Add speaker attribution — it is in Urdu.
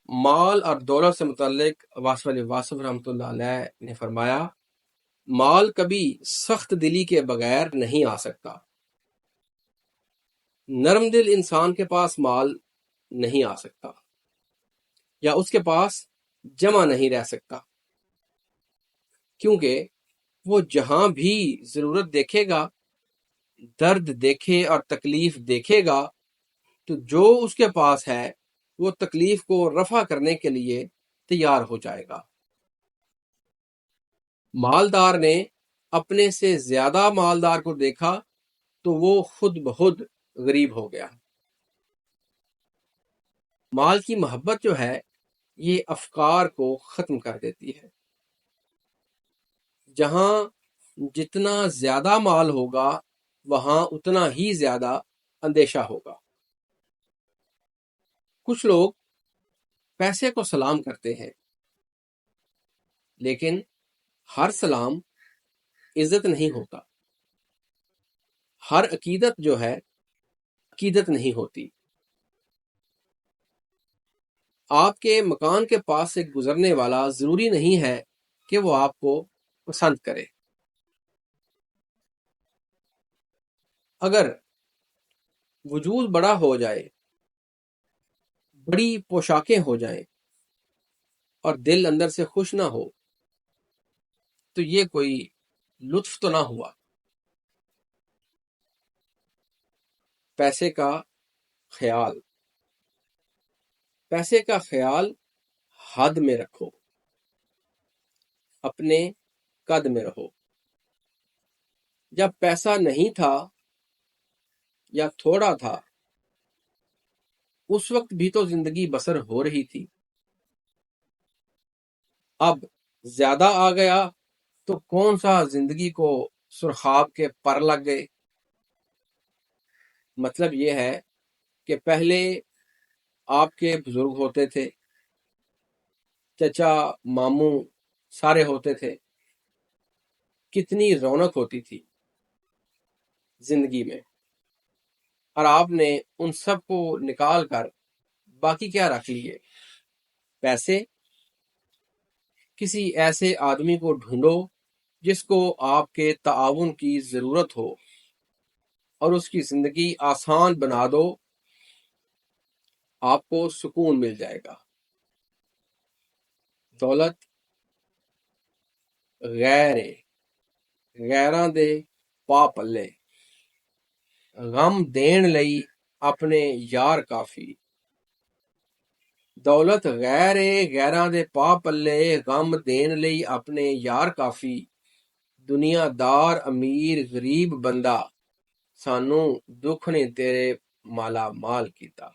Speaker 1: مال اور دولت سے متعلق واصف علی واصف رحمۃ اللہ علیہ نے فرمایا، مال کبھی سخت دلی کے بغیر نہیں آ سکتا۔ نرم دل انسان کے پاس مال نہیں آ سکتا یا اس کے پاس جمع نہیں رہ سکتا، کیونکہ وہ جہاں بھی ضرورت دیکھے گا، درد دیکھے اور تکلیف دیکھے گا، تو جو اس کے پاس ہے وہ تکلیف کو رفع کرنے کے لیے تیار ہو جائے گا۔ مالدار نے اپنے سے زیادہ مالدار کو دیکھا تو وہ خود بخود غریب ہو گیا۔ مال کی محبت جو ہے یہ افکار کو ختم کر دیتی ہے۔ جہاں جتنا زیادہ مال ہوگا وہاں اتنا ہی زیادہ اندیشہ ہوگا۔ کچھ لوگ پیسے کو سلام کرتے ہیں، لیکن ہر سلام عزت نہیں ہوتا، ہر عقیدت جو ہے عقیدت نہیں ہوتی۔ آپ کے مکان کے پاس سے گزرنے والا ضروری نہیں ہے کہ وہ آپ کو پسند کرے۔ اگر وجود بڑا ہو جائے، بڑی پوشاکیں ہو جائیں اور دل اندر سے خوش نہ ہو تو یہ کوئی لطف تو نہ ہوا۔ پیسے کا خیال، پیسے کا خیال حد میں رکھو، اپنے قد میں رہو۔ جب پیسہ نہیں تھا یا تھوڑا تھا اس وقت بھی تو زندگی بسر ہو رہی تھی۔ اب زیادہ آ گیا تو کون سا زندگی کو سرخاب کے پر لگ گئے۔ مطلب یہ ہے کہ پہلے آپ کے بزرگ ہوتے تھے، چچا ماموں سارے ہوتے تھے، کتنی رونق ہوتی تھی زندگی میں، اور آپ نے ان سب کو نکال کر باقی کیا رکھ لیے؟ پیسے۔ کسی ایسے آدمی کو ڈھونڈو جس کو آپ کے تعاون کی ضرورت ہو اور اس کی زندگی آسان بنا دو، آپ کو سکون مل جائے گا۔ دولت غیراں دے پا پلے، غم دین لئی اپنے یار کافی۔ دولت غیراں دے پا پلے، غم دین لئی اپنے یار کافی۔ دنیا دار امیر غریب بندہ، سانوں دکھ نے تیرے مالا مال کیتا۔